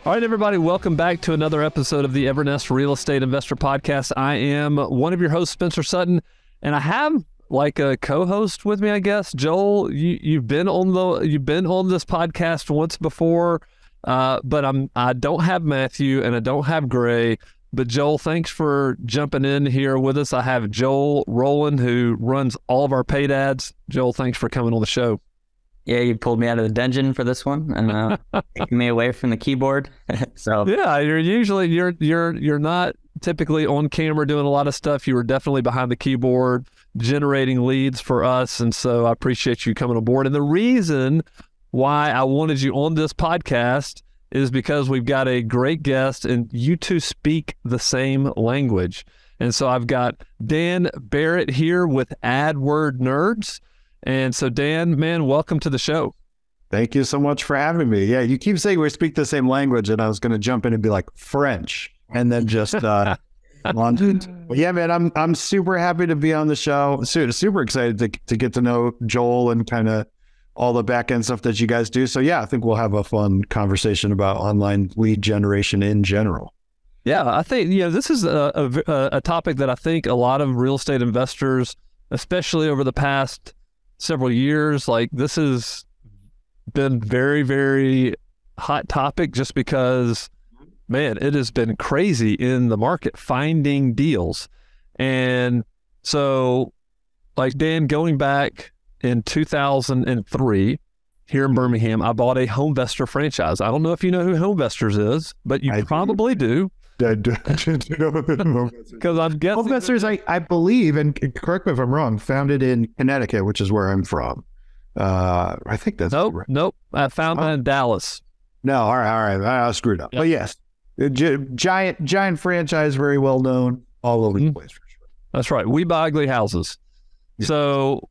All right, everybody, welcome back to another episode of the Evernest Real Estate Investor Podcast. I am one of your hosts, Spencer Sutton, and I have like a co-host with me, I guess. Joel, you've been on this podcast once before, but I don't have Matthew and I don't have Gray. But Joel, thanks for jumping in here with us. I have Joel Rowland, who runs all of our paid ads. Joel, thanks for coming on the show. Yeah, you pulled me out of the dungeon for this one and taking me away from the keyboard. So yeah, you're not typically on camera doing a lot of stuff. You were definitely behind the keyboard generating leads for us, and so I appreciate you coming on board. And the reason why I wanted you on this podcast is because we've got a great guest, and you two speak the same language. And so I've got Dan Barrett here with Adword Nerds. And so, Dan, man, welcome to the show. Thank you so much for having me. Yeah, you keep saying we speak the same language, and I was going to jump in and be like French, and then just launch it. But yeah, man, I'm super happy to be on the show. Super excited to get to know Joel and kind of all the back end stuff that you guys do. So yeah, I think we'll have a fun conversation about online lead generation in general. Yeah, I think this is a topic that I think a lot of real estate investors, especially over the past several years, like this has been very, very hot topic just because, man, it has been crazy in the market finding deals. And so like Dan, going back in 2003 here in Birmingham, I bought a Homevestor franchise. I don't know if you know who Homevestors is, but you probably do. Because I'm guessing Homevestors, I believe, and correct me if I'm wrong, founded in Connecticut, which is where I'm from. I think that's right. Nope. I found that in Dallas. No, all right. I screwed up. Yep. But yes, giant franchise, very well known all over the place for sure. That's right. We buy ugly houses. Yeah. So,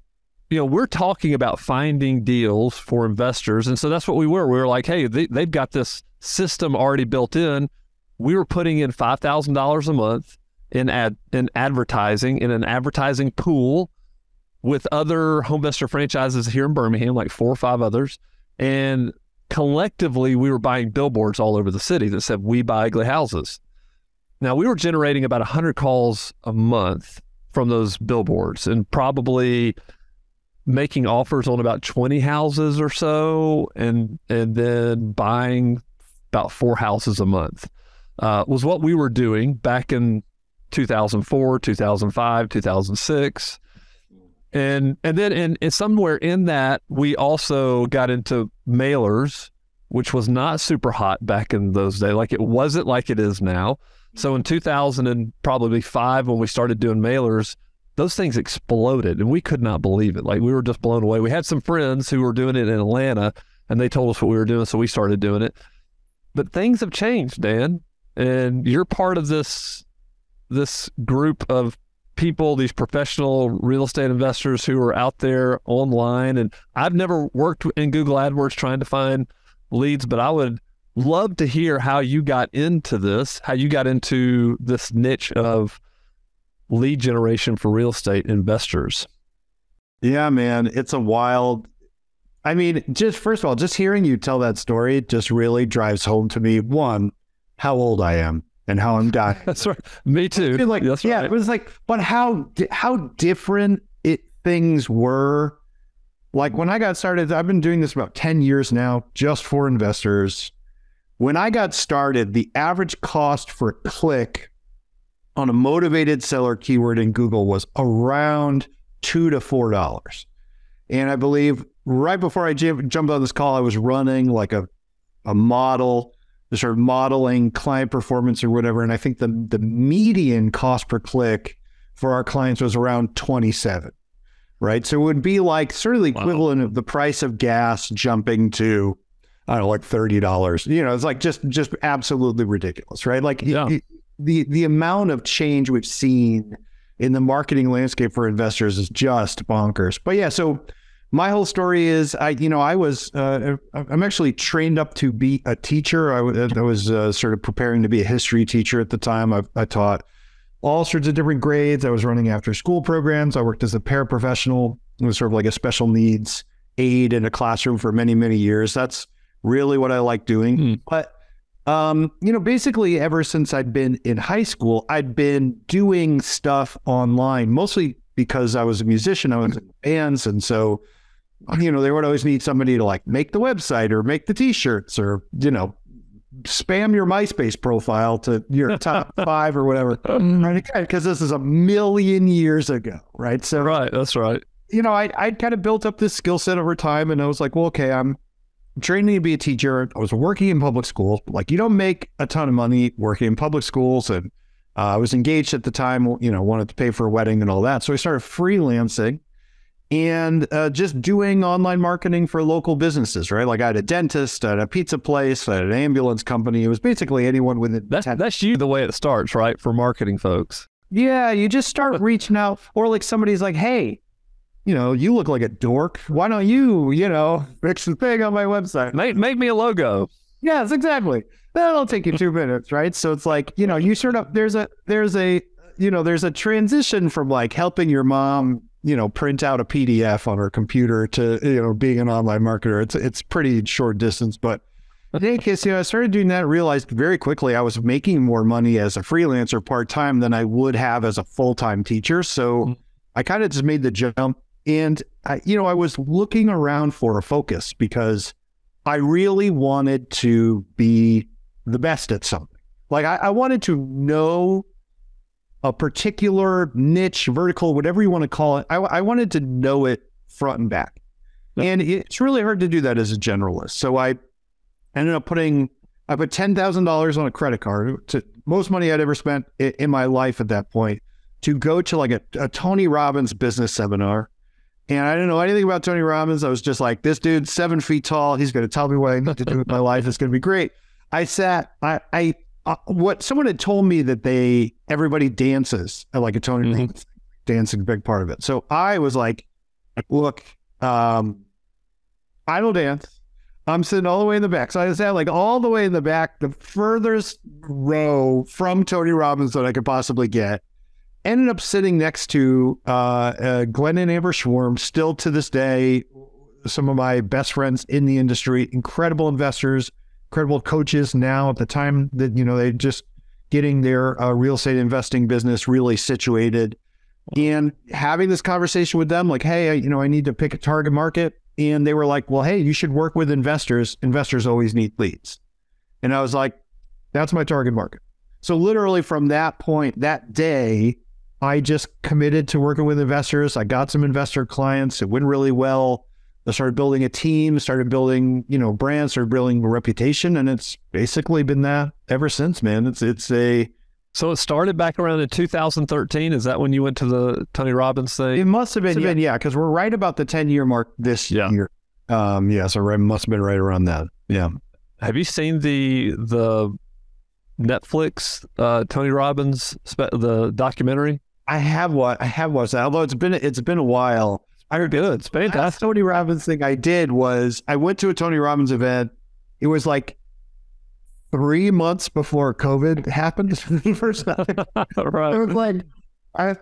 we're talking about finding deals for investors. And so that's what we were. We were like, hey, they've got this system already built in. We were putting in $5,000 a month in advertising, in an advertising pool with other Homevestor franchises here in Birmingham, like 4 or 5 others. And collectively, we were buying billboards all over the city that said, we buy ugly houses. Now, we were generating about 100 calls a month from those billboards and probably making offers on about 20 houses or so, and then buying about 4 houses a month. Was what we were doing back in 2004, 2005, 2006. And then somewhere in that, we also got into mailers, which was not super hot back in those days. Like it wasn't like it is now. So in 2005, when we started doing mailers, those things exploded and we could not believe it. Like we were just blown away. We had some friends who were doing it in Atlanta and they told us what we were doing. So we started doing it. But things have changed, Dan. And you're part of this group of people, these professional real estate investors who are out there online. And I've never worked in Google AdWords trying to find leads, but I would love to hear how you got into this, how you got into this niche of lead generation for real estate investors. Yeah, man, it's a wild. I mean, first of all, just hearing you tell that story just really drives home to me, one, how old I am and how I'm dying. That's right. Me too. That's right. It was like, but how different things were. Like when I got started, I've been doing this about 10 years now, just for investors. When I got started, the average cost for a click on a motivated seller keyword in Google was around $2 to $4. And I believe right before I jumped on this call, I was running like a model, sort of modeling client performance or whatever. And I think the median cost per click for our clients was around 27, right? So it would be like sort of the equivalent of the price of gas jumping to, I don't know, like $30. It's like just absolutely ridiculous, right? Like the amount of change we've seen in the marketing landscape for investors is just bonkers. But yeah, so my whole story is, I'm actually trained up to be a teacher. I was sort of preparing to be a history teacher at the time. I taught all sorts of different grades. I was running after school programs. I worked as a paraprofessional. It was sort of like a special needs aide in a classroom for many, many years. That's really what I like doing. But Basically ever since I'd been in high school, I'd been doing stuff online, mostly because I was a musician. I was in bands. And so, they would always need somebody to like make the website or make the t-shirts or, spam your MySpace profile to your top 5 or whatever. Right? Because this is a million years ago. Right. So, right. That's right. I'd kind of built up this skill set over time, and I was like, well, okay, I'm training to be a teacher. I was working in public schools. Like, you don't make a ton of money working in public schools. And I was engaged at the time, wanted to pay for a wedding and all that. So I started freelancing and just doing online marketing for local businesses, right? Like I had a dentist, I had a pizza place, I had an ambulance company. It was basically anyone within that's you the way it starts, right? For marketing folks. Yeah, you just start reaching out, or like somebody's like, hey, you look like a dork. Why don't you, fix the thing on my website? Make me a logo. Yes, exactly. That'll take you 2 minutes, right? So it's like, you sort of, there's a transition from like helping your mom, print out a PDF on her computer to, being an online marketer. It's pretty short distance, but in any case, I started doing that, realized very quickly I was making more money as a freelancer part-time than I would have as a full-time teacher. So I kind of just made the jump. And, I was looking around for a focus because I really wanted to be the best at something. Like I wanted to know a particular niche, vertical, whatever you want to call it. I wanted to know it front and back. And it's really hard to do that as a generalist. So I ended up I put $10,000 on a credit card, to most money I'd ever spent in my life at that point, to go to like a Tony Robbins business seminar. And I didn't know anything about Tony Robbins. I was just like, this dude's 7 feet tall. He's going to tell me what I need to do with my life. It's going to be great. What someone had told me that everybody dances at like a Tony Robbins, dancing a big part of it. So I was like, look, I don't dance. I'm sitting all the way in the back. So I sat like all the way in the back, the furthest row from Tony Robbins that I could possibly get. Ended up sitting next to Glenn and Amber Schwarm, still to this day, some of my best friends in the industry, incredible investors, incredible coaches now at the time that, they just getting their real estate investing business really situated. And having this conversation with them, like, hey, I need to pick a target market. And they were like, well, hey, you should work with investors. Investors always need leads. And I was like, that's my target market. So literally from that point, that day, I just committed to working with investors. I got some investor clients. It went really well. I started building a team, started building, brands, started building a reputation. And it's basically been that ever since, man. So it started back around in 2013. Is that when you went to the Tony Robbins thing? It must have been, yeah, because we're right about the 10-year mark this year. So it must have been right around that. Yeah. Have you seen the Netflix Tony Robbins the documentary? I have watched that, although it's been a while. I heard good. It's fantastic. The last Tony Robbins thing I did was I went to a Tony Robbins event. It was like 3 months before COVID happened the first time. Right. It was like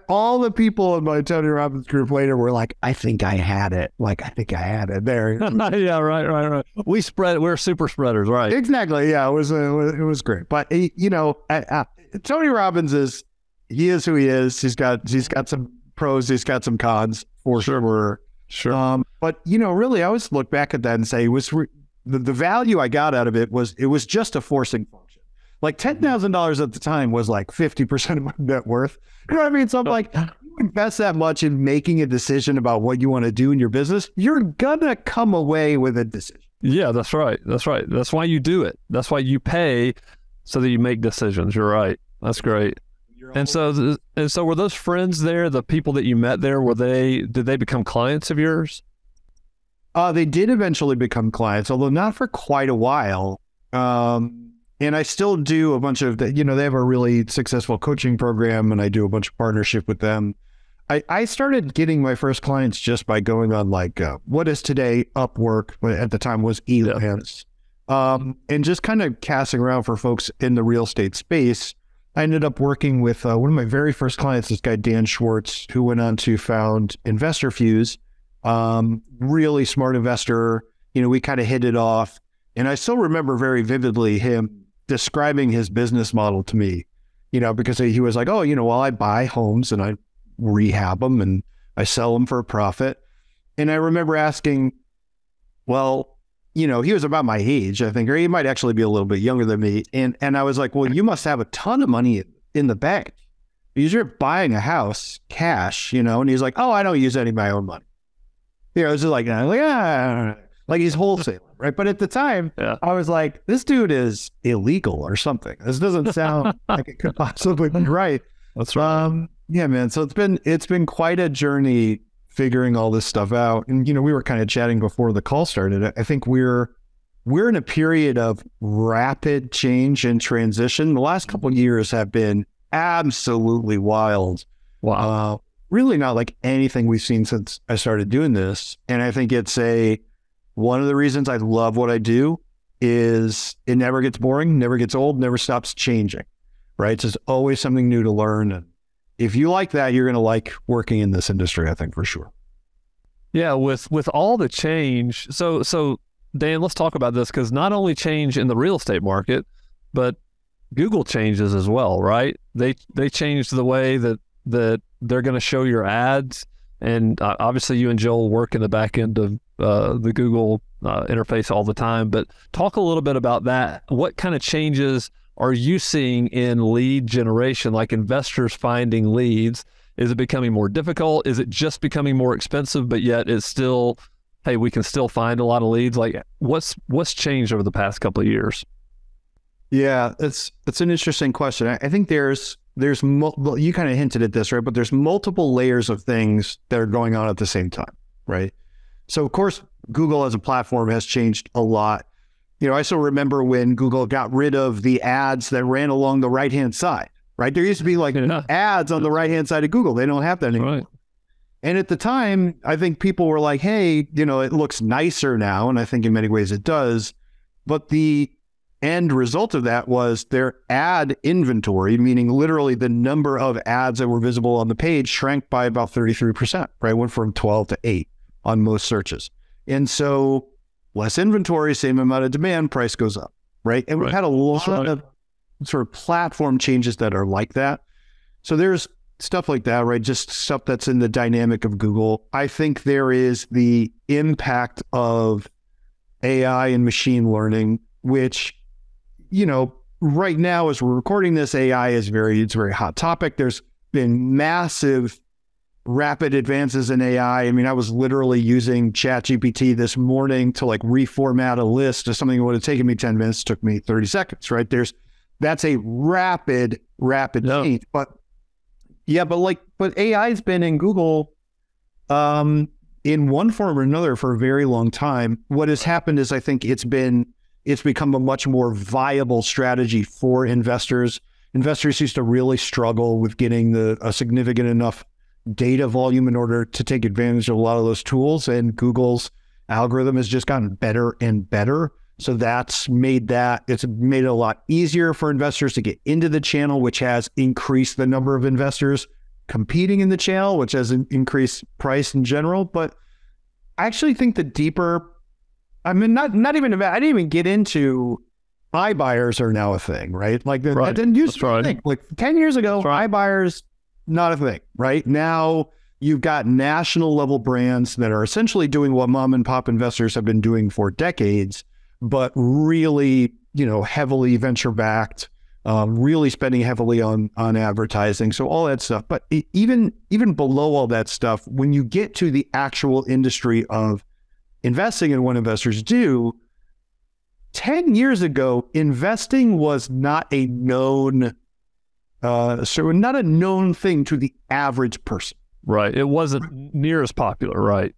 all the people in my Tony Robbins group later were like, I think I had it. Like, I think I had it there. Yeah, right. We're super spreaders, right? Exactly. Yeah, it was great. But Tony Robbins he is who he is. He's got some pros. He's got some cons for sure. Sure. But really, I always look back at that and say it was the value I got out of it was just a forcing function. Like $10,000 at the time was like 50% of my net worth. You know what I mean? So I'm like, you invest that much in making a decision about what you want to do in your business, you're gonna come away with a decision. Yeah, that's right. That's why you do it. That's why you pay so that you make decisions. You're right. That's great. And so were those friends there, the people that you met there, did they become clients of yours? They did eventually become clients, although not for quite a while. And I still do a bunch of, they have a really successful coaching program, and I do a bunch of partnership with them. I started getting my first clients just by going on like, what is today Upwork, but at the time was Evernest, and just kind of casting around for folks in the real estate space. I ended up working with one of my very first clients, this guy, Dan Schwartz, who went on to found Investor Fuse, really smart investor. We kind of hit it off. And I still remember very vividly him describing his business model to me, because he was like, oh, well, I buy homes and I rehab them and I sell them for a profit. And I remember asking, well, he was about my age, I think, or he might actually be a little bit younger than me. And I was like, well, you must have a ton of money in the bank because you're buying a house cash, and he's like, oh, I don't use any of my own money. It's just like he's wholesaling, right? But at the time, I was like, this dude is illegal or something. This doesn't sound like it could possibly be right. That's right. Yeah, man. So it's been quite a journey figuring all this stuff out. And, we were kind of chatting before the call started. I think we're in a period of rapid change and transition. The last couple of years have been absolutely wild. Wow. Really not like anything we've seen since I started doing this. And I think it's one of the reasons I love what I do is it never gets boring, never gets old, never stops changing, right? So there's always something new to learn. And if you like that, you're going to like working in this industry, I think, for sure. Yeah, with all the change. So Dan, let's talk about this, because not only change in the real estate market, but Google changes as well, right? They changed the way that they're going to show your ads. And obviously you and Joel work in the back end of the Google interface all the time, but talk a little bit about that. What kind of changes are you seeing in lead generation, like investors finding leads? Is it becoming more difficult? Is it just becoming more expensive, but yet it's still, hey, we can still find a lot of leads? Like what's changed over the past couple of years? Yeah, it's an interesting question. I think there's you kind of hinted at this, right? But there's multiple layers of things that are going on at the same time, right? So of course, Google as a platform has changed a lot. I still remember when Google got rid of the ads that ran along the right-hand side, right? There used to be ads on the right-hand side of Google. They don't have that anymore. Right. And at the time, I think people were like, hey, it looks nicer now. And I think in many ways it does. But the end result of that was their ad inventory, meaning literally the number of ads that were visible on the page, shrank by about 33%, right? Went from 12 to 8 on most searches. And so less inventory, same amount of demand, price goes up, right? And we've had a lot of sort of platform changes that are like that. So there's stuff like that, right? Just stuff that's in the dynamic of Google. I think there is the impact of AI and machine learning, which, right now as we're recording this, AI is it's a very hot topic. There's been massive rapid advances in AI. I mean, I was literally using ChatGPT this morning to reformat a list of something that would have taken me 10 minutes, took me 30 seconds, right? That's a rapid change. But AI's been in Google in one form or another for a very long time. What has happened is I think it's become a much more viable strategy for investors. Investors used to really struggle with getting a significant enough data volume in order to take advantage of a lot of those tools, and Google's algorithm has just gotten better and better. So it's made it a lot easier for investors to get into the channel, which has increased the number of investors competing in the channel, which has increased price in general. But I actually think the deeper, I mean, I didn't even get into iBuyers are now a thing, right? That didn't used to be a thing. 10 years ago, iBuyers, not a thing, right? Now you've got national level brands that are essentially doing what mom and pop investors have been doing for decades, but really, heavily venture backed, really spending heavily on advertising. So all that stuff. But even below all that stuff, when you get to the actual industry of investing in what investors do, 10 years ago, investing was not a known thing to the average person. Right. It wasn't near as popular, right?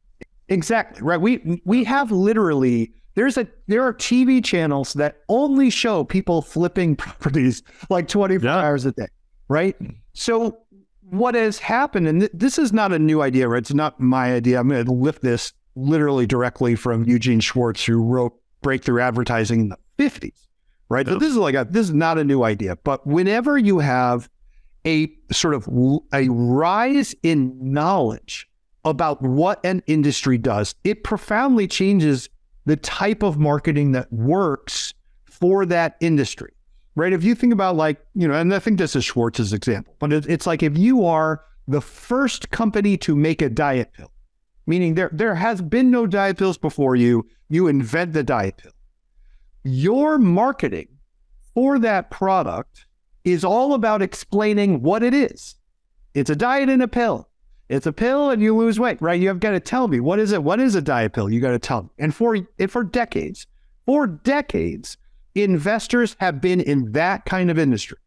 Exactly. Right. We have literally, there are TV channels that only show people flipping properties 24 hours a day. Right. So what has happened, and this is not a new idea, right? It's not my idea. I'm going to lift this literally directly from Eugene Schwartz, who wrote Breakthrough Advertising in the 50s. Right. So this is not a new idea, but whenever you have a sort of a rise in knowledge about what an industry does, it profoundly changes the type of marketing that works for that industry. right? If you think about like, and I think this is Schwartz's example, but it's like if you are the first company to make a diet pill, meaning there has been no diet pills before you, you invent the diet pill. Your marketing for that product is all about explaining what it is. It's a diet in a pill. It's a pill and you lose weight, right? You've got to tell me, what is it? What is a diet pill? You got to tell me. And for decades, investors have been in that kind of industry.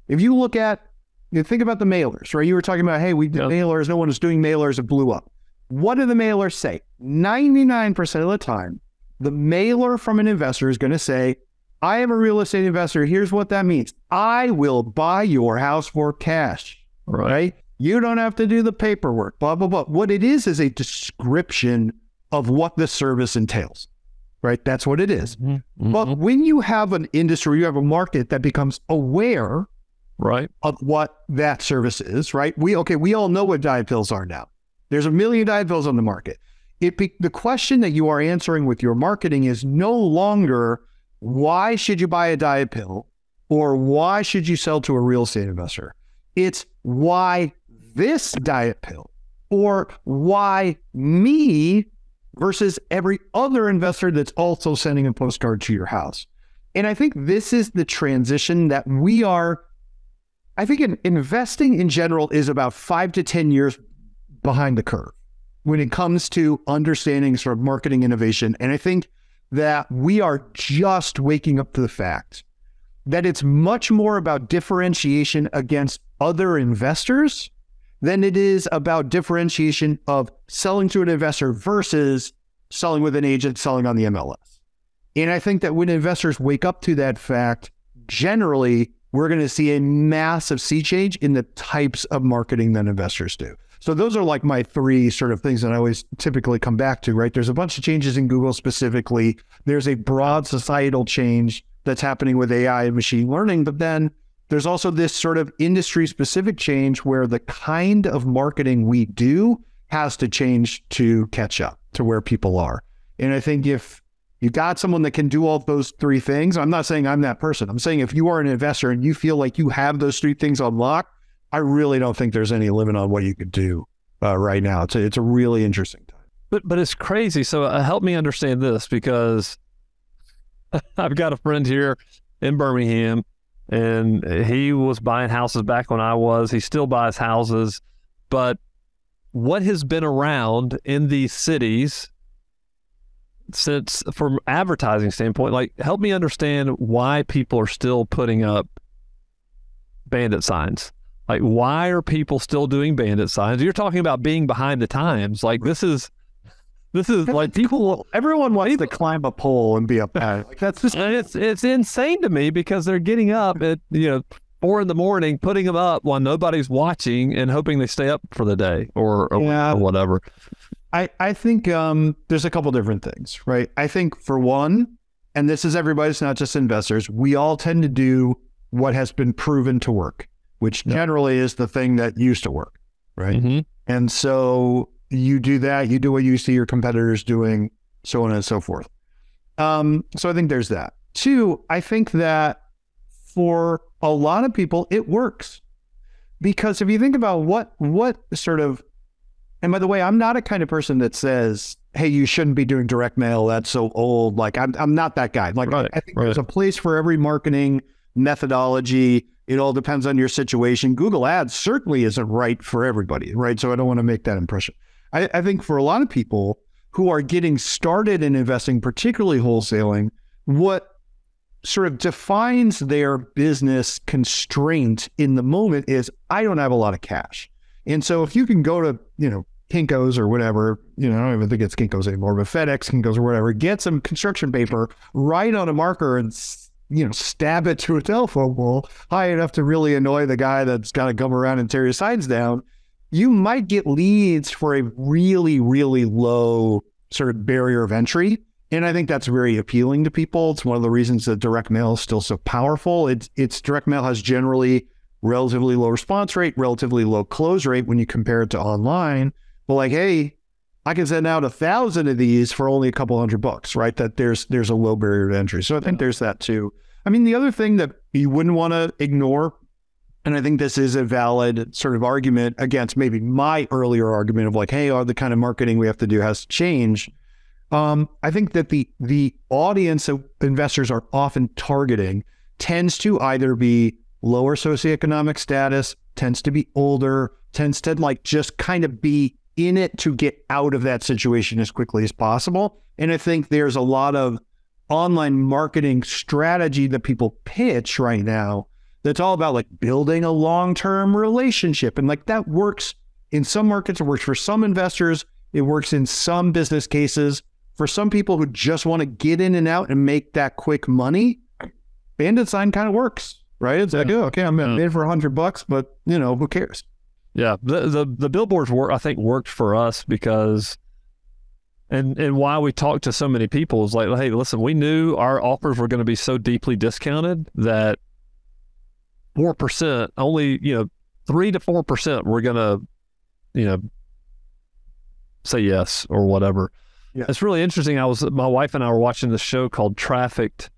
If you look at, think about the mailers, right? You were talking about, hey, we did mailers. No one was doing mailers. It blew up. What do the mailers say? 99% of the time, the mailer from an investor is going to say, I am a real estate investor. Here's what that means. I will buy your house for cash, right? You don't have to do the paperwork, blah, blah, blah. What it is a description of what the service entails, right? That's what it is. Mm-hmm. But when you have an industry, you have a market that becomes aware of what that service is, right? We all know what diet pills are now. There's 1 million diet pills on the market. The question that you are answering with your marketing is no longer, why should you buy a diet pill or why should you sell to a real estate investor? It's why this diet pill or why me versus every other investor that's also sending a postcard to your house. And I think this is the transition that I think investing in general is about 5 to 10 years behind the curve when it comes to understanding sort of marketing innovation. And I think that we are just waking up to the fact that it's much more about differentiation against other investors than it is about differentiation of selling to an investor versus selling with an agent, selling on the MLS. And I think that when investors wake up to that fact, generally, we're going to see a massive sea change in the types of marketing that investors do. So those are like my 3 sort of things that I always typically come back to, right? There's a bunch of changes in Google specifically. There's a broad societal change that's happening with AI and machine learning, but then there's also this sort of industry specific change where the kind of marketing we do has to change to catch up to where people are. And I think if you got someone that can do all of those 3 things, I'm not saying I'm that person. I'm saying if you are an investor and you feel like you have those 3 things unlocked, I really don't think there's any limit on what you could do right now. It's a really interesting time. But it's crazy. So help me understand this, because I've got a friend here in Birmingham, and he was buying houses back when I was. He still buys houses. But what has been around in these cities since, from advertising standpoint, like help me understand why people are still putting up bandit signs. Like, why are people still doing bandit signs? You're talking about being behind the times. Like, this is like people. Everyone wants to climb a pole and be up there. Like, that's just. It's insane to me because they're getting up at 4 a.m, putting them up while nobody's watching and hoping they stay up for the day or whatever. I think there's a couple different things, right? I think for one, and this is everybody, it's not just investors, we all tend to do what has been proven to work, which generally is the thing that used to work, right? Mm-hmm. And so you do that, you do what you see your competitors doing, so on and so forth. So I think there's that. 2, I think that for a lot of people, it works. Because if you think about what sort of, and by the way, I'm not a kind of person that says, hey, you shouldn't be doing direct mail, that's so old. Like, I'm not that guy. Like, I think there's a place for every marketing methodology. It all depends on your situation. Google Ads certainly isn't right for everybody, right? So I don't want to make that impression. I think for a lot of people who are getting started in investing, particularly wholesaling, what sort of defines their business constraint in the moment is, I don't have a lot of cash. And so if you can go to, Kinko's or whatever, I don't even think it's Kinko's anymore, but FedEx, Kinko's or whatever, get some construction paper, write on a marker and stab it to a telephone pole high enough to really annoy the guy that's got to come around and tear your sides down, you might get leads for a really, really low sort of barrier of entry. And I think that's very appealing to people. It's one of the reasons that direct mail is still so powerful. It's direct mail has generally relatively low response rate, relatively low close rate when you compare it to online. But like, hey, I can send out 1,000 of these for only a couple $100, right? That there's a low barrier to entry. So I think there's that too. I mean, the other thing that, you wouldn't want to ignore. And I think this is a valid sort of argument against maybe my earlier argument of like, hey, the kind of marketing we have to do has to change. I think that the audience that investors are often targeting tends to either be lower socioeconomic status, tends to be older, tends to like just kind of be in it to get out of that situation as quickly as possible. And I think there's a lot of online marketing strategy that people pitch right now that's all about like building a long-term relationship. And like that works in some markets, it works for some investors, it works in some business cases. For some people who just want to get in and out and make that quick money, bandit sign kind of works, right? It's like, oh, okay, I'm in for $100, but you know, who cares? Yeah, the billboards I think worked for us because, and why we talked to so many people is like, hey, listen, we knew our offers were going to be so deeply discounted that 4%, only 3 to 4% were going to say yes or whatever. Yeah. It's really interesting. My wife and I were watching this show called Trafficked.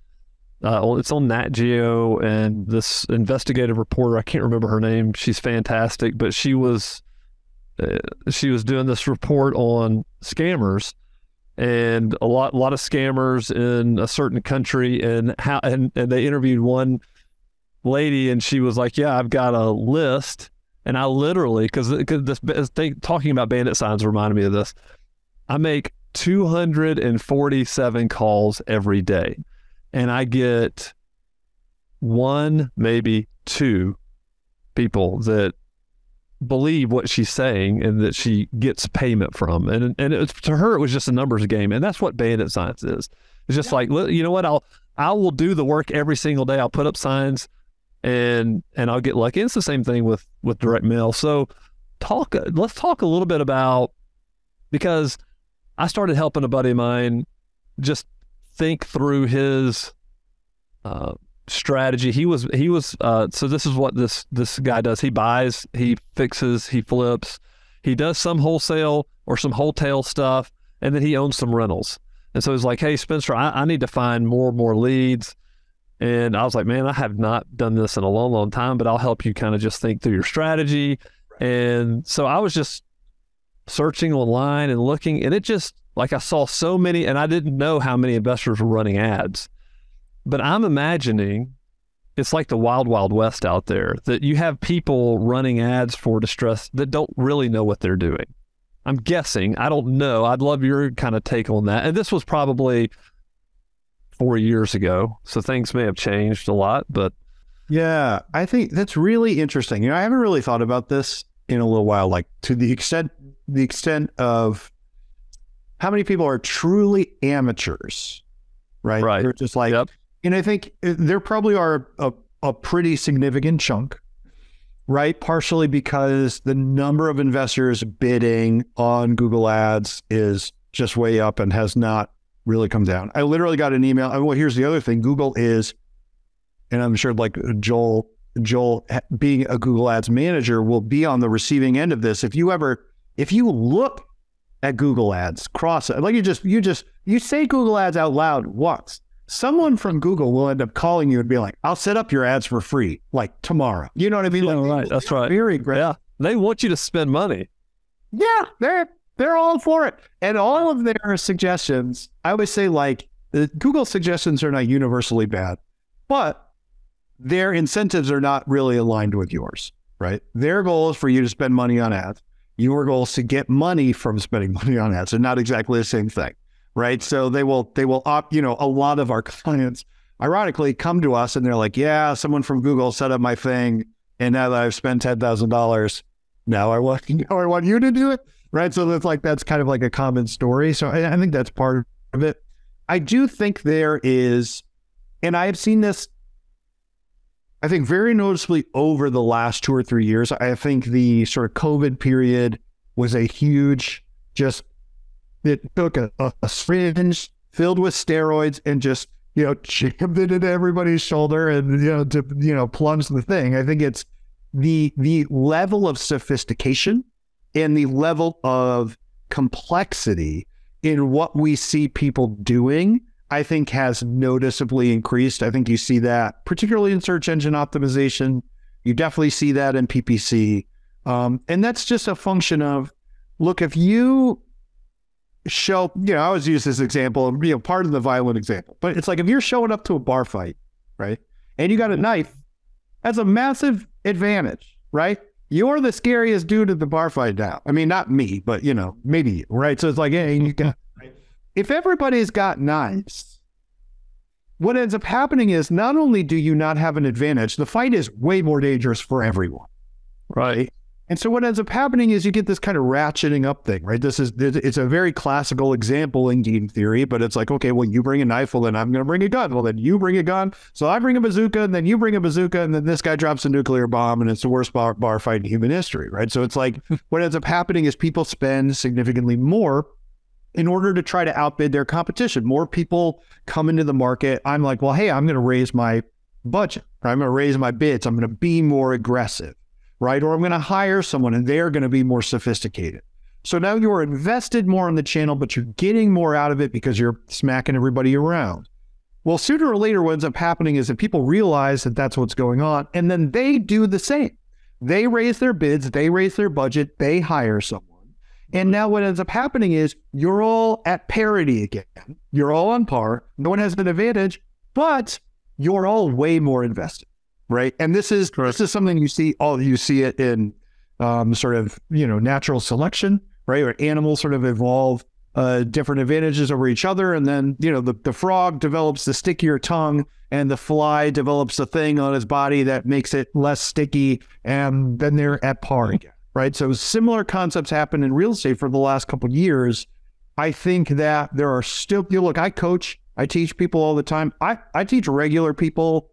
It's on Nat Geo, and this investigative reporter, I can't remember her name. She's fantastic, but she was doing this report on scammers and a lot of scammers in a certain country, and they interviewed one lady, and she was like, "Yeah, I've got a list," and I literally, because this thing talking about bandit signs reminded me of this. I make 247 calls every day. And I get 1, maybe 2 people that believe what she's saying and that she gets payment from. And to her, it was just a numbers game. And that's what bandit signs is. It's just like, you know what? I will do the work every single day. I'll put up signs and I'll get lucky. It's the same thing with direct mail. So let's talk a little bit about, because I started helping a buddy of mine just think through his strategy. He was so this is what this guy does. He buys, he fixes, he flips, he does some wholesale or some wholesale stuff, and then he owns some rentals. And so he's like, hey, Spencer, I need to find more and more leads. And I was like, man, I have not done this in a long, long time, but I'll help you kind of just think through your strategy. Right. And so I was just searching online and looking, and it just, like, I saw so many, and I didn't know how many investors were running ads. But I'm imagining it's like the wild, wild west out there, that you have people running ads for distress that don't really know what they're doing. I'm guessing. I don't know. I'd love your kind of take on that. And this was probably 4 years ago, so things may have changed a lot, but. Yeah, I think that's really interesting. You know, I haven't really thought about this in a little while, like to the extent of how many people are truly amateurs, right? Right. They're just like, yep. And I think there probably are a pretty significant chunk, right? Partially because the number of investors bidding on Google Ads is just way up and has not really come down. I literally got an email. Well, here's the other thing. Google is, and I'm sure like Joel being a Google Ads manager will be on the receiving end of this. If you look at Google Ads, like you say Google Ads out loud once, someone from Google will end up calling you and be like, I'll set up your ads for free, like tomorrow. You know what I mean? Yeah, like, right. That's right. Very aggressive. Yeah. They want you to spend money. Yeah. They're all for it. And all of their suggestions, I always say, like, Google suggestions are not universally bad, but their incentives are not really aligned with yours, right? Their goal is for you to spend money on ads. Your goal is to get money from spending money on ads, and not exactly the same thing, right? So they will opt, a lot of our clients, ironically, come to us and they're like, yeah, someone from Google set up my thing, and now that I've spent $10,000, now I want you to do it, right? So that's kind of like a common story. So I think that's part of it. I do think there is, and I have seen this, I think very noticeably over the last 2 or 3 years. I think the sort of COVID period was a huge, it took a syringe filled with steroids and just, jammed it into everybody's shoulder and, to plunge the thing. I think it's the level of sophistication and the level of complexity in what we see people doing, I think has noticeably increased. I think you see that particularly in search engine optimization. You definitely see that in PPC. And that's just a function of, look, if you show, I always use this example, pardon the violent example, but it's like if you're showing up to a bar fight, right? And you got a knife, that's a massive advantage, right? You're the scariest dude at the bar fight now. I mean, not me, but maybe you, right? So it's like, hey, you got, if everybody's got knives, what ends up happening is not only do you not have an advantage, the fight is way more dangerous for everyone. Right. And so what ends up happening is you get this kind of ratcheting up thing, right? It's a very classical example in game theory, but it's like, okay, well, you bring a knife, well, then I'm going to bring a gun. Well, then you bring a gun. So I bring a bazooka, and then you bring a bazooka, and then this guy drops a nuclear bomb, and it's the worst bar fight in human history, right? So it's like what ends up happening is people spend significantly more in order to try to outbid their competition. More people come into the market. I'm like, well, hey, I'm going to raise my budget. I'm going to raise my bids. I'm going to be more aggressive. Right? Or I'm going to hire someone and they're going to be more sophisticated. So now you're invested more in the channel, but you're getting more out of it because you're smacking everybody around. Well, sooner or later, what ends up happening is that people realize that that's what's going on, and then they do the same. They raise their bids, they raise their budget, they hire someone. And now what ends up happening is you're all at parity again. You're all on par. No one has an advantage, but you're all way more invested. Right. And this is something you see it in sort of, natural selection, right? Where animals sort of evolve different advantages over each other. And then, the frog develops the stickier tongue and the fly develops a thing on his body that makes it less sticky. And then they're at par again. Right. So similar concepts happen in real estate for the last couple of years. I think that there are still, look, I teach people all the time. I teach regular people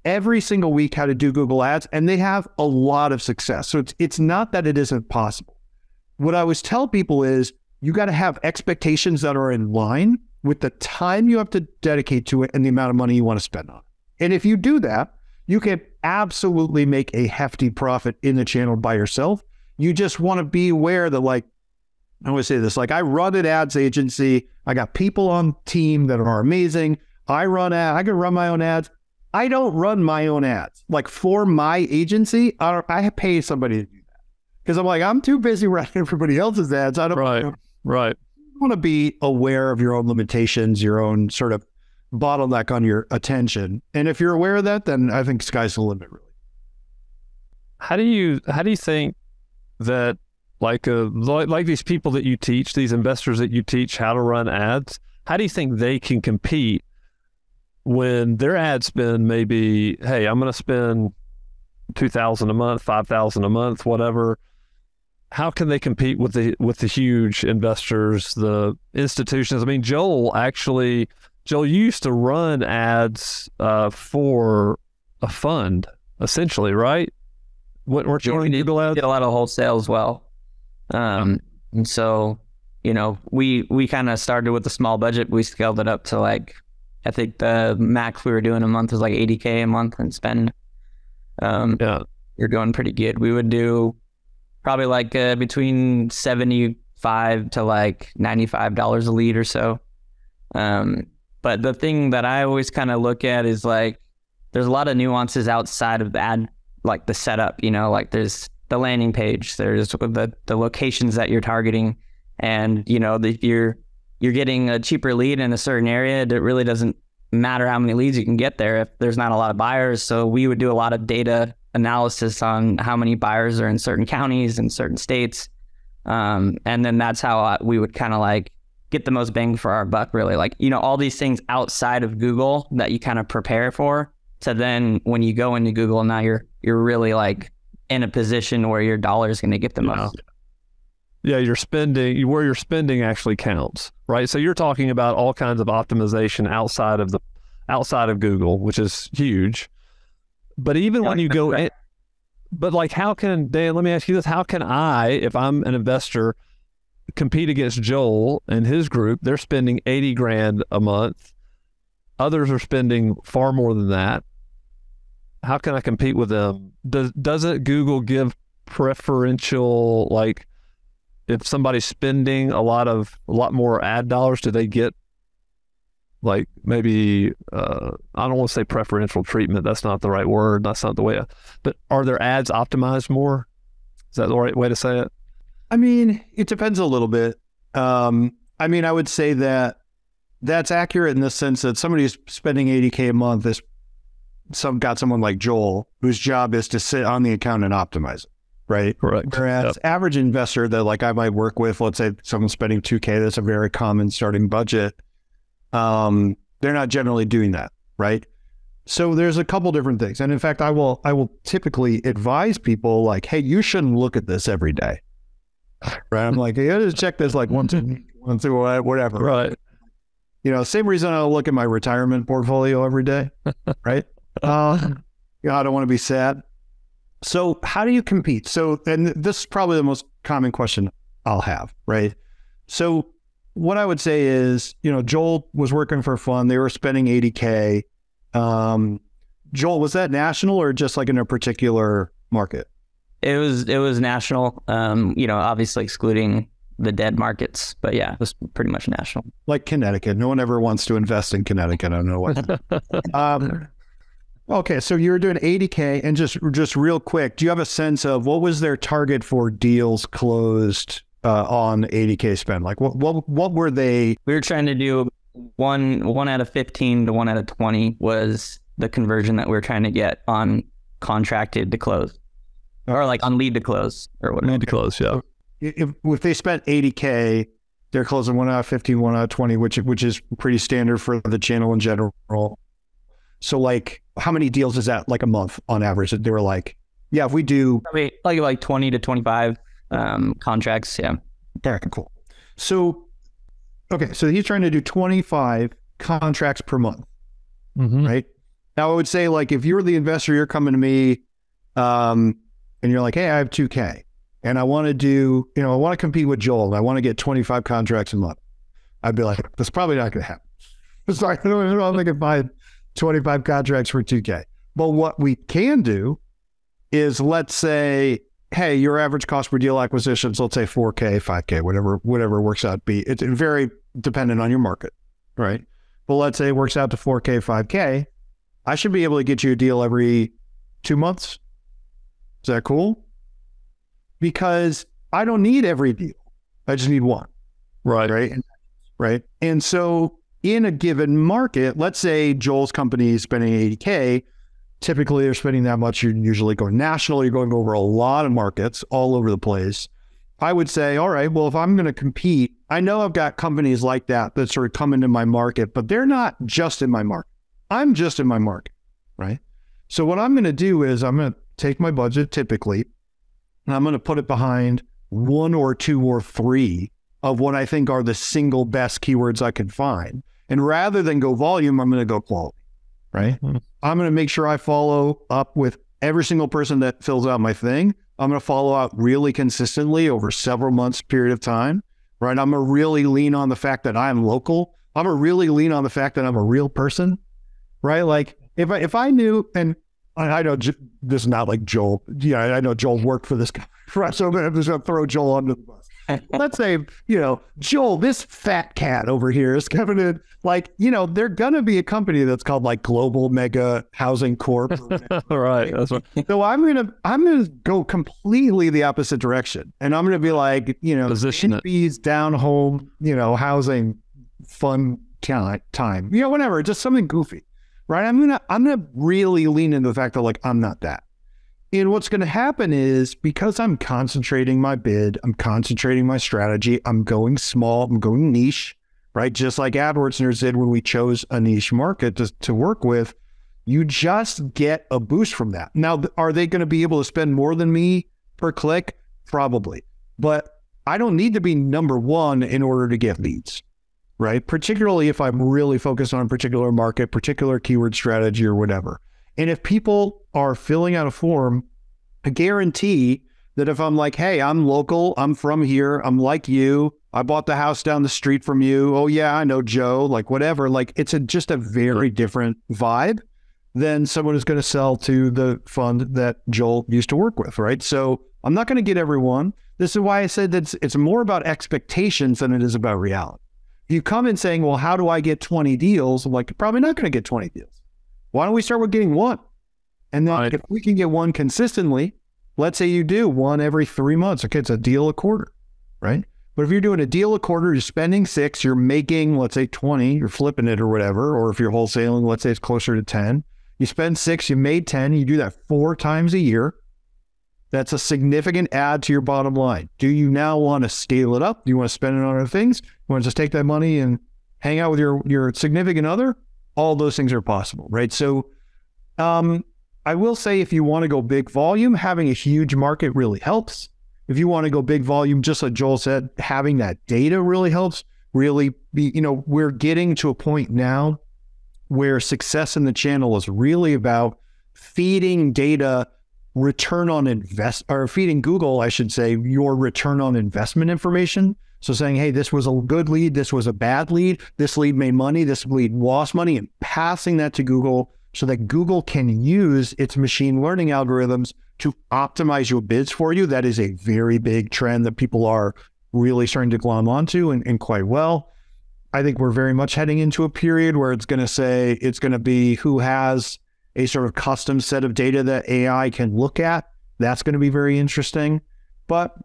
every single week how to do Google Ads, and they have a lot of success. So it's not that it isn't possible. What I always tell people is you got to have expectations that are in line with the time you have to dedicate to it and the amount of money you want to spend on it. And if you do that, you can absolutely make a hefty profit in the channel by yourself. You just want to be aware that, like, I always say this, like, I run an ads agency. I got people on team that are amazing. I can run my own ads. I don't run my own ads. Like, for my agency, I pay somebody to do that. Because I'm like, I'm too busy running everybody else's ads. I don't Right. You want to be aware of your own limitations, your own sort of bottleneck on your attention. And if you're aware of that, then I think sky's the limit, really. How do you think that, like these people that you teach, these investors that you teach how to run ads, how do you think they can compete when their ad spend may be, hey, I'm going to spend $2,000 a month, $5,000 a month, whatever? How can they compete with the huge investors, the institutions? I mean, Joel, you used to run ads for a fund, essentially, right? Weren't you running Google ads? Did a lot of wholesale as well. And so, we kind of started with a small budget. We scaled it up to, like, I think the max we were doing a month was like $80K a month in spend. You're going pretty good. We would do probably like between $75 to like $95 a lead or so. But the thing that I always kind of look at is, like, there's a lot of nuances outside of the ad, like the setup, like there's the landing page, there's the locations that you're targeting, and if you're getting a cheaper lead in a certain area, it really doesn't matter how many leads you can get there if there's not a lot of buyers. So we would do a lot of data analysis on how many buyers are in certain counties and certain states. And then that's how we would kind of like get the most bang for our buck, really. Like, all these things outside of Google that you kind of prepare for. So then when you go into Google, now you're really like in a position where your dollar is going to get the most. Yeah, where you're spending actually counts, right? So you're talking about all kinds of optimization outside of Google, which is huge. But even when you go in, but like, Dan, let me ask you this. How can I, if I'm an investor, compete against Joel and his group? They're spending $80,000 a month. Others are spending far more than that. How can I compete with them? Doesn't Google give preferential, like, if somebody's spending a lot more ad dollars, do they get like maybe I don't want to say preferential treatment. That's not the right word. That's not the way. But are their ads optimized more? Is that the right way to say it? I mean, it depends a little bit. I mean, I would say that that's accurate in the sense that somebody who's spending $80K a month is got someone like Joel, whose job is to sit on the account and optimize it, right? Correct. Whereas average investor that like I might work with, let's say someone's spending $2K, that's a very common starting budget. They're not generally doing that, right? So there's a couple different things. And in fact, I will typically advise people like, hey, you shouldn't look at this every day. Right? I'm like, you gotta check this like once a week, whatever. Right. You know, same reason I look at my retirement portfolio every day, right? You know, I don't want to be sad. So how do you compete? So, and this is probably the most common question I'll have, right? So what I would say is, you know, Joel was working for fun. They were spending $80K. Joel, was that national or just like in a particular market? It was national, you know, obviously excluding the dead markets, but yeah, it was pretty much national. Like Connecticut. No one ever wants to invest in Connecticut. I don't know why. Okay, so you were doing $80K, and just real quick, do you have a sense of what was their target for deals closed on $80K spend? Like what were they? We were trying to do one out of 15 to 1 out of 20 was the conversion that we were trying to get on contracted to close, or like on lead to close or whatever. Lead to close, yeah. If they spent $80K, they're closing 1 out of 15, 1 out of 20, which is pretty standard for the channel in general. So like, how many deals is that like a month on average? They were like, yeah, if we do probably like 20 to 25 contracts. Yeah. Very cool. So, okay. So he's trying to do 25 contracts per month, right? Now I would say like, if you're the investor, you're coming to me and you're like, hey, I have 2K and I want to do, you know, I want to compete with Joel and I want to get 25 contracts a month. I'd be like, that's probably not going to happen. It's like, I don't know if I can find 25 contracts for 2K. But what we can do is, let's say, hey, your average cost per deal acquisitions, let's say 4K, 5K, whatever works out to be. It's very dependent on your market, right? But let's say it works out to 4K, 5K. I should be able to get you a deal every 2 months. Is that cool? Because I don't need every deal. I just need one. Right. Right. And so in a given market, let's say Joel's company is spending $80K. Typically, they're spending that much. You're usually going national. You're going over a lot of markets all over the place. I would say, all right, well, if I'm going to compete, I know I've got companies like that sort of come into my market, but they're not just in my market. I'm just in my market, right? So what I'm going to do is I'm going to take my budget typically, and I'm going to put it behind 1 or 2 or 3 of what I think are the single best keywords I can find. And rather than go volume, I'm going to go quality, right? I'm going to make sure I follow up with every single person that fills out my thing. I'm going to follow out really consistently over several months period of time, right? I'm going to really lean on the fact that I'm local. I'm going to really lean on the fact that I'm a real person, right? Like if I knew, and I know this is not like Joel. Yeah, I know Joel worked for this guy, right? So I'm just going to throw Joel under the bus. Let's say, you know, Joel, this fat cat over here is coming in, like, you know, they're going to be a company that's called like Global Mega Housing Corp. Right. That's right. So I'm going to go completely the opposite direction. And I'm going to be like, you know, position NB's down home, you know, housing fun time, you know, whatever, just something goofy, right? I'm going to really lean into the fact that like, I'm not that. And what's going to happen is, because I'm concentrating my bid, I'm concentrating my strategy, I'm going small, I'm going niche, right? Just like Adword Nerds did when we chose a niche market to work with, you just get a boost from that. Now, are they going to be able to spend more than me per click? Probably. But I don't need to be number one in order to get leads, right? Particularly if I'm really focused on a particular market, particular keyword strategy or whatever. And if people are filling out a form, I guarantee that if I'm like, hey, I'm local, I'm from here, I'm like you, I bought the house down the street from you, oh yeah, I know Joe, like whatever, like it's just a very different vibe than someone who's going to sell to the fund that Joel used to work with, right? So I'm not going to get everyone. This is why I said that it's more about expectations than it is about reality. If you come in saying, well, how do I get 20 deals? I'm like, you're probably not going to get 20 deals. Why don't we start with getting one? And then if we can get one consistently, let's say you do one every 3 months. Okay, it's a deal a quarter, right? But if you're doing a deal a quarter, you're spending 6, you're making, let's say 20, you're flipping it or whatever. Or if you're wholesaling, let's say it's closer to 10. You spend 6, you made 10, you do that 4 times a year. That's a significant add to your bottom line. Do you now want to scale it up? Do you want to spend it on other things? You want to just take that money and hang out with your significant other? All those things are possible, right? So I will say if you want to go big volume, having a huge market really helps. If you want to go big volume, just like Joel said, having that data really helps. Really be, we're getting to a point now where success in the channel is really about feeding data return on or feeding Google, I should say, your return on investment information. So saying, hey, this was a good lead, this was a bad lead, this lead made money, this lead lost money, and passing that to Google so that Google can use its machine learning algorithms to optimize your bids for you. That is a very big trend that people are really starting to glom onto and quite well. I think we're very much heading into a period where it's going to be who has a sort of custom set of data that AI can look at. That's going to be very interesting. But,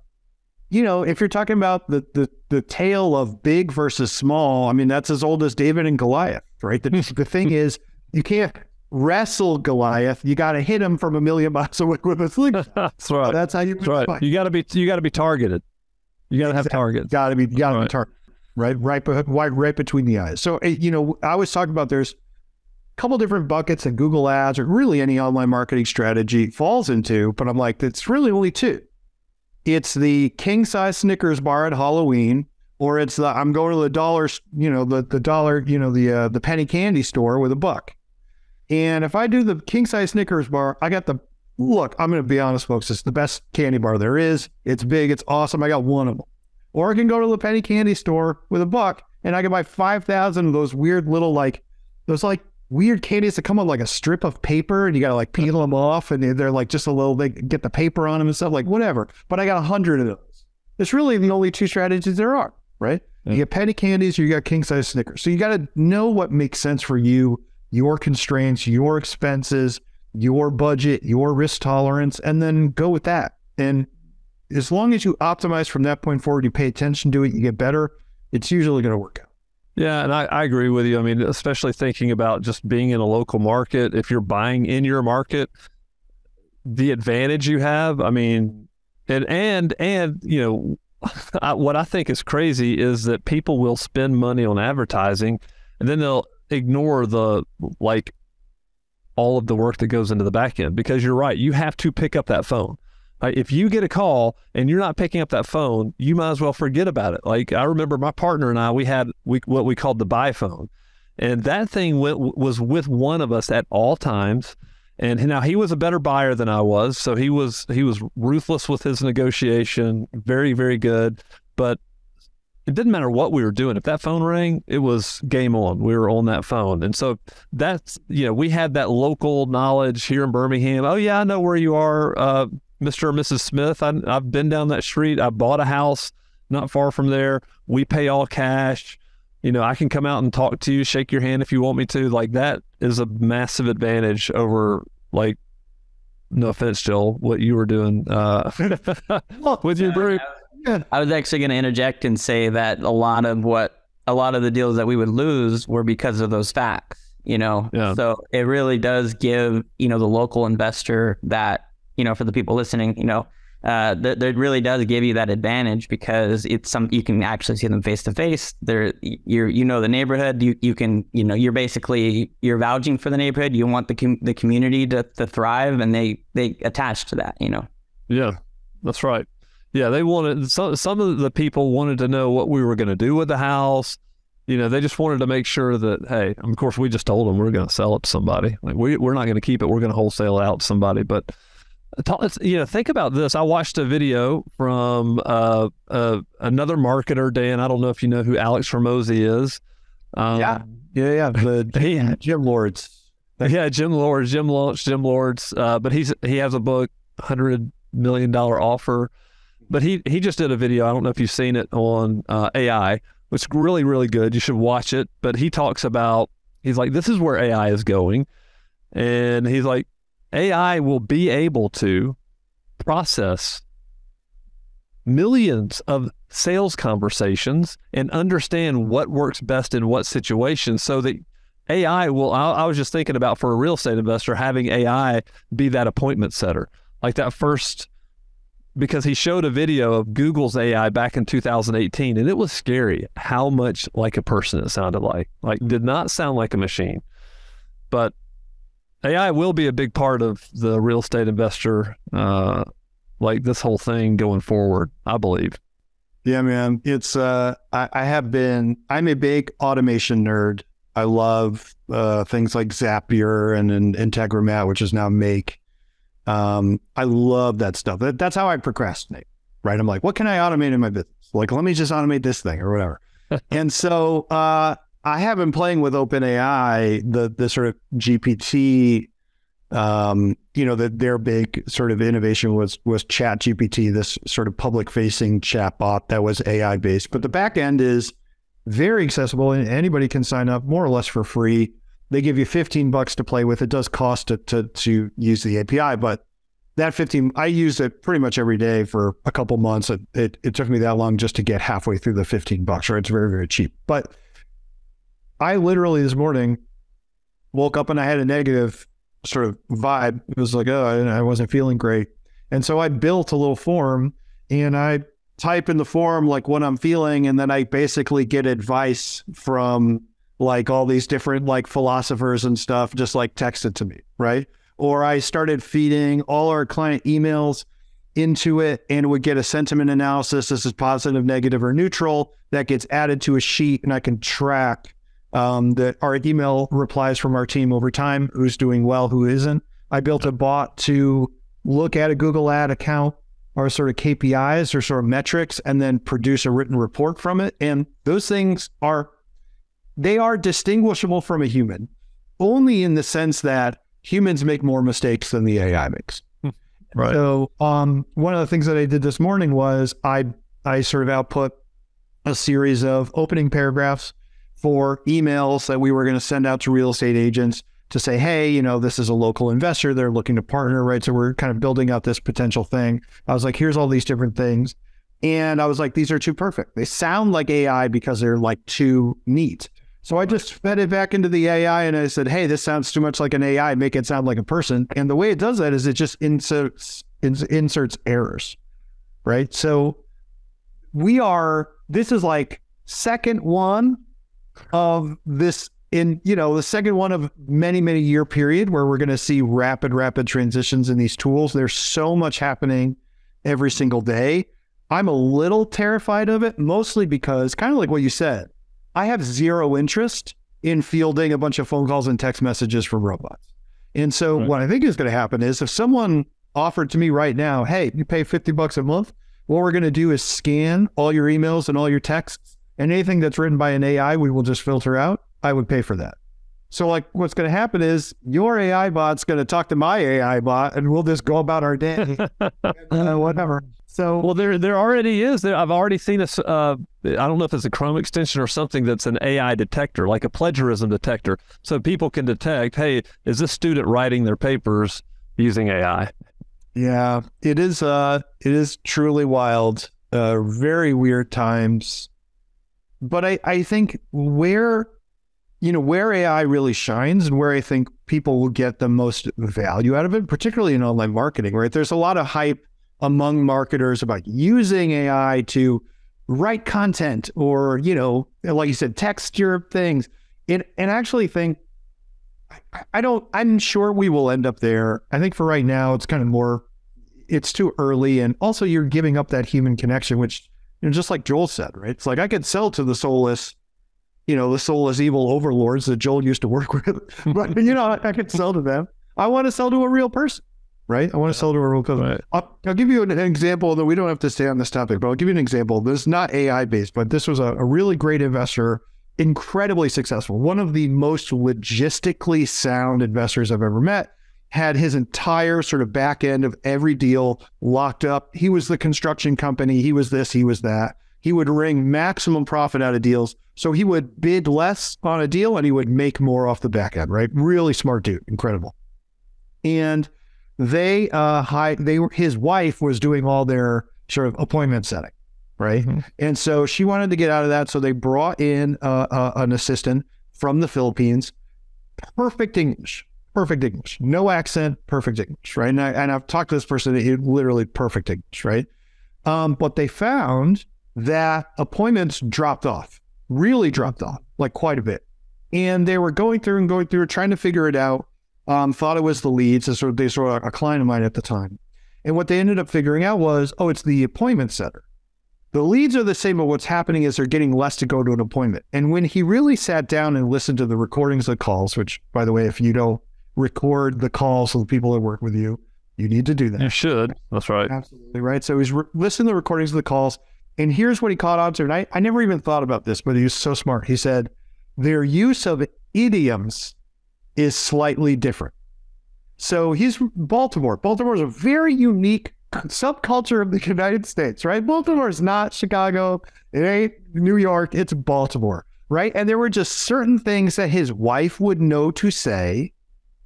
if you're talking about the tale of big versus small, I mean, that's as old as David and Goliath, right? The thing is, you can't wrestle Goliath. You got to hit him from a million miles away with a slingshot. That's right. That's how you fight. You got to be targeted. You got to have targets. Got to be targeted, right between the eyes. So, I was talking about there's couple different buckets that Google Ads or really any online marketing strategy falls into, but I'm like, it's really only 2. It's the king size Snickers bar at Halloween, or it's I'm going to the dollar, the penny candy store with $1. And if I do the king size Snickers bar, I got look, I'm going to be honest, folks, it's the best candy bar there is. It's big, it's awesome. I got one of them. Or I can go to the penny candy store with $1 and I can buy 5,000 of those weird little weird candies that come on like a strip of paper and you got to peel them off and they're just a little, they get the paper on them and stuff, whatever. But I got 100 of those. It's really the only 2 strategies there are, right? Yeah. You get penny candies or you got king size Snickers. So you got to know what makes sense for you, your constraints, your expenses, your budget, your risk tolerance, and then go with that. And as long as you optimize from that point forward, you pay attention to it, you get better, it's usually going to work out. Yeah, and I agree with you. I mean, especially thinking about just being in a local market, if you're buying in your market, the advantage you have, I mean, and what I think is crazy is that people will spend money on advertising and then they'll ignore all of the work that goes into the back end, because you're right, you have to pick up that phone. If you get a call and you're not picking up that phone, you might as well forget about it. I remember my partner and I, we had what we called the buy phone, and that thing was with one of us at all times. And now he was a better buyer than I was, so he was ruthless with his negotiation, very, very good. But it didn't matter what we were doing. If that phone rang, it was game on. We were on that phone. And so that's, we had that local knowledge here in Birmingham. Oh yeah, I know where you are, Mr. or Mrs. Smith. I've been down that street. I bought a house not far from there. We pay all cash. I can come out and talk to you, shake your hand if you want me to. That is a massive advantage over, no offense, Joel, what you were doing with your brew. I was actually going to interject and say that a lot of the deals that we would lose were because of those facts, Yeah. So it really does give, the local investor that, for the people listening, that really does give you that advantage, because you can actually see them face to face. The neighborhood. You can you're basically vouching for the neighborhood. You want the community to thrive, and they attach to that. Yeah, that's right. Yeah, they wanted some of the people wanted to know what we were going to do with the house. They just wanted to make sure that, hey, of course we just told them we're going to sell it to somebody. We're not going to keep it. We're going to wholesale it out to somebody, but. Think about this. I watched a video from another marketer, Dan. I don't know if you know who Alex Hormozy is. The Gym Lords. Yeah, Gym Lords. But he has a book, $100 million offer. But he just did a video. I don't know if you've seen it on AI, which is really, really good. You should watch it. But he talks about, he's like, this is where AI is going. And he's like, AI will be able to process millions of sales conversations and understand what works best in what situation, so that AI will, I was just thinking about, for a real estate investor, having AI be that appointment setter. Like that first, because he showed a video of Google's AI back in 2018, and it was scary how much like a person it sounded like. Like, did not sound like a machine. But AI will be a big part of the real estate investor, like this whole thing going forward, I believe. Yeah, man. It's, I'm a big automation nerd. I love things like Zapier and Integromat, which is now Make. I love that stuff. That's how I procrastinate, right? I'm like, what can I automate in my business? Like, let me just automate this thing or whatever. And so I have been playing with OpenAI, the sort of GPT, their big sort of innovation was ChatGPT, this sort of public-facing chatbot that was AI-based. But the back end is very accessible, and anybody can sign up more or less for free. They give you $15 to play with. It does cost to use the API, but that 15, I use it pretty much every day for a couple months. It took me that long just to get halfway through the $15, right? It's very, very cheap. But I literally this morning woke up and I had a negative sort of vibe. It was like, oh, I wasn't feeling great. And so I built a little form, and I type in the form like what I'm feeling, and then I basically get advice from like all these different like philosophers and stuff, just like texted to me, right? Or I started feeding all our client emails into it, and it would get a sentiment analysis. This is positive, negative, or neutral. That gets added to a sheet, and I can track our email replies from our team over time, who's doing well, who isn't. I built a bot to look at a Google ad account, or sort of KPIs or sort of metrics, and then produce a written report from it. And those things are distinguishable from a human, only in the sense that humans make more mistakes than the AI makes. Right. So one of the things that I did this morning was I sort of output a series of opening paragraphs for emails that we were going to send out to real estate agents to say, hey, this is a local investor. They're looking to partner, right? So we're kind of building out this potential thing. I was like, here's all these different things. And I was like, these are too perfect. They sound like AI because they're like too neat. So I just fed it back into the AI, and I said, hey, this sounds too much like an AI. Make it sound like a person. And the way it does that is it just inserts errors, right? So this is like second one of this the second one of many, many year period where we're going to see rapid transitions in these tools. There's so much happening every single day. I'm a little terrified of it, mostly because, kind of like what you said, I have zero interest in fielding a bunch of phone calls and text messages from robots. And so what I think is going to happen is, if someone offered to me right now, hey, you pay $50 a month, what we're going to do is scan all your emails and all your texts, and anything that's written by an AI, we will just filter out. I would pay for that. So like what's going to happen is your AI bot's going to talk to my AI bot, and we'll just go about our day, whatever. So, well, there already is. I've already seen I don't know if it's a Chrome extension or something that's an AI detector, like a plagiarism detector. So people can detect, hey, is this student writing their papers using AI? Yeah, it is truly wild, very weird times. But I think where AI really shines, and where I think people will get the most value out of it, particularly in online marketing, right? There's a lot of hype among marketers about using AI to write content, or, like you said, text your things. And I actually think, I'm sure we will end up there. I think for right now, it's kind of it's too early. And also you're giving up that human connection, which, just like Joel said, right? It's like I could sell to the soulless evil overlords that Joel used to work with, but I could sell to them. I want to sell to a real person, right? I want to sell to a real person. Right. I'll give you an example, though we don't have to stay on this topic, but I'll give you an example. This is not AI based, but this was a really great investor, incredibly successful. One of the most logistically sound investors I've ever met. Had his entire sort of back end of every deal locked up. He was the construction company. He was this, he was that. He would wring maximum profit out of deals. So he would bid less on a deal and he would make more off the back end, right? Really smart dude, incredible. And his wife was doing all their sort of appointment setting, right? Mm-hmm. And so she wanted to get out of that. So they brought in an assistant from the Philippines, perfect English, no accent, perfect English, right? And I've talked to this person, literally perfect English, right? But they found that appointments dropped off, really dropped off, like quite a bit. And they were going through, trying to figure it out. Thought it was the leads, they sort of a client of mine at the time. And what they ended up figuring out was, it's the appointment setter. The leads are the same, but what's happening is they're getting less to go to an appointment. And when he really sat down and listened to the recordings of the calls, which, by the way, if you don't record the calls of the people that work with you, you need to do that. You should. That's right. Absolutely right. So he's listening to the recordings of the calls, and here's what he caught on to. And I never even thought about this, but he was so smart. He said, their use of idioms is slightly different. So he's Baltimore. Baltimore is a very unique subculture of the United States, right? Baltimore is not Chicago. It ain't New York. It's Baltimore, right? And there were just certain things that his wife would know to say,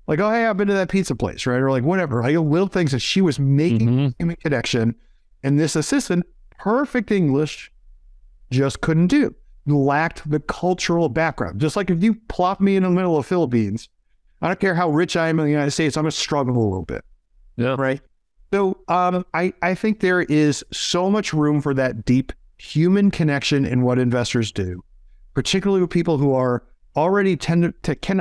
like, oh, hey, I've been to that pizza place, right? Or like whatever, like little things that she was making human connection. And this assistant, perfect English, just couldn't do. Lacked the cultural background. Just like if you plop me in the middle of the Philippines, I don't care how rich I am in the United States, I'm going to struggle a little bit. Yeah. Right. So I think there is so much room for that deep human connection in what investors do, particularly with people who are already can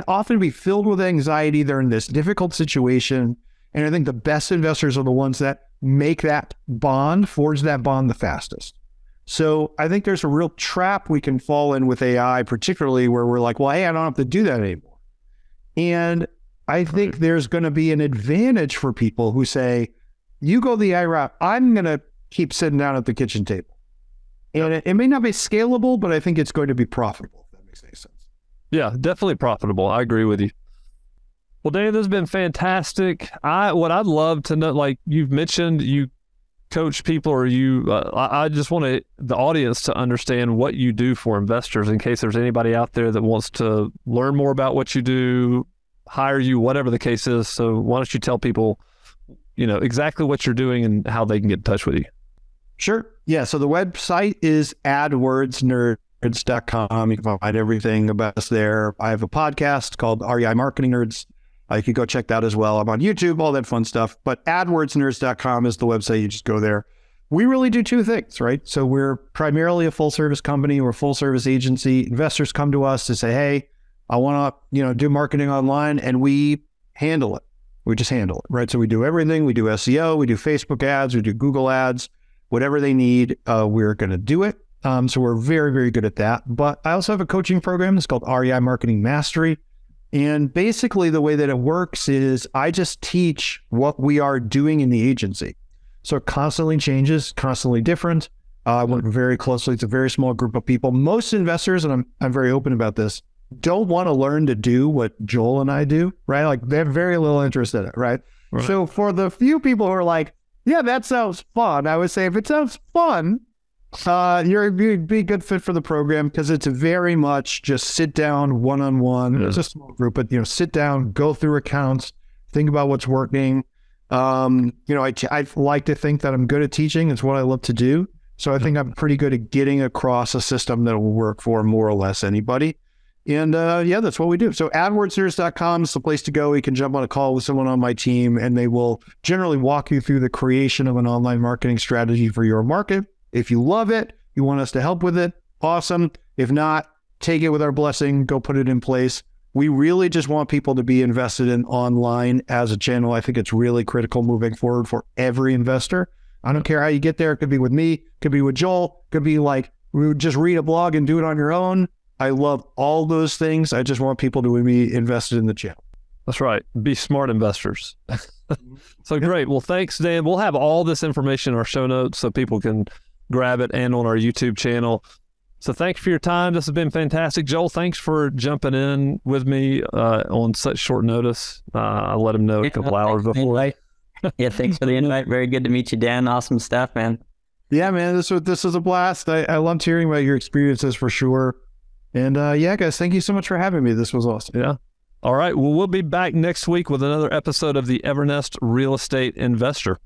often be filled with anxiety. They're in this difficult situation. And I think the best investors are the ones that make that bond, forge that bond the fastest. So I think there's a real trap we can fall in with AI, particularly where we're like, well, hey, I don't have to do that anymore. And I think there's going to be an advantage for people who say, you go the AI route, I'm going to keep sitting down at the kitchen table. And it may not be scalable, but I think it's going to be profitable, if that makes any sense. Yeah, definitely profitable. I agree with you. Well, Dan, this has been fantastic. What I'd love to know, like you've mentioned, you coach people, or I just want the audience to understand what you do for investors in case there's anybody out there that wants to learn more about what you do, hire you, whatever the case is. So why don't you tell people, exactly what you're doing and how they can get in touch with you? Sure. Yeah. So the website is adwordsnerds.com. You can find everything about us there. I have a podcast called REI Marketing Nerds. You could go check that as well. I'm on YouTube, all that fun stuff. But adwordsnerds.com is the website. You just go there. We really do two things, right? So we're primarily a full service company. We're a full service agency. Investors come to us to say, hey, I want to, do marketing online, and we handle it. We just handle it, right? So we do everything. We do SEO, we do Facebook ads, we do Google ads, whatever they need, we're going to do it. So we're very, very good at that. But I also have a coaching program. It's called REI Marketing Mastery. And basically the way that it works is I just teach what we are doing in the agency. So it constantly changes, constantly different. I work very closely. It's a very small group of people. Most investors, and I'm very open about this, don't want to learn to do what Joel and I do, right? Like they have very little interest in it, right? So for the few people who are like, yeah, that sounds fun, I would say if it sounds fun, you'd be a good fit for the program, because it's very much just sit down one-on-one. It's a small group, but sit down, go through accounts, think about what's working. I like to think that I'm good at teaching. It's what I love to do. So I think I'm pretty good at getting across a system that will work for more or less anybody. And that's what we do. So adwordsnerds.com is the place to go. You can jump on a call with someone on my team, and they will generally walk you through the creation of an online marketing strategy for your market. If you love it, you want us to help with it, awesome. If not, take it with our blessing, go put it in place. We really just want people to be invested in online as a channel. I think it's really critical moving forward for every investor. I don't care how you get there. It could be with me, it could be with Joel, it could be like, we would just read a blog and do it on your own. I love all those things. I just want people to be invested in the channel. That's right. Be smart investors. So great. Well, thanks, Dan. We'll have all this information in our show notes so people can grab it, and on our YouTube channel. So thanks for your time. This has been fantastic. Joel, thanks for jumping in with me on such short notice. I let him know a couple hours before. Yeah, thanks for the invite. Very good to meet you, Dan. Awesome stuff, man. Yeah, man, this was a blast. I loved hearing about your experiences for sure. And yeah, guys, thank you so much for having me. This was awesome. Yeah. All right. Well, we'll be back next week with another episode of the Evernest Real Estate Investor.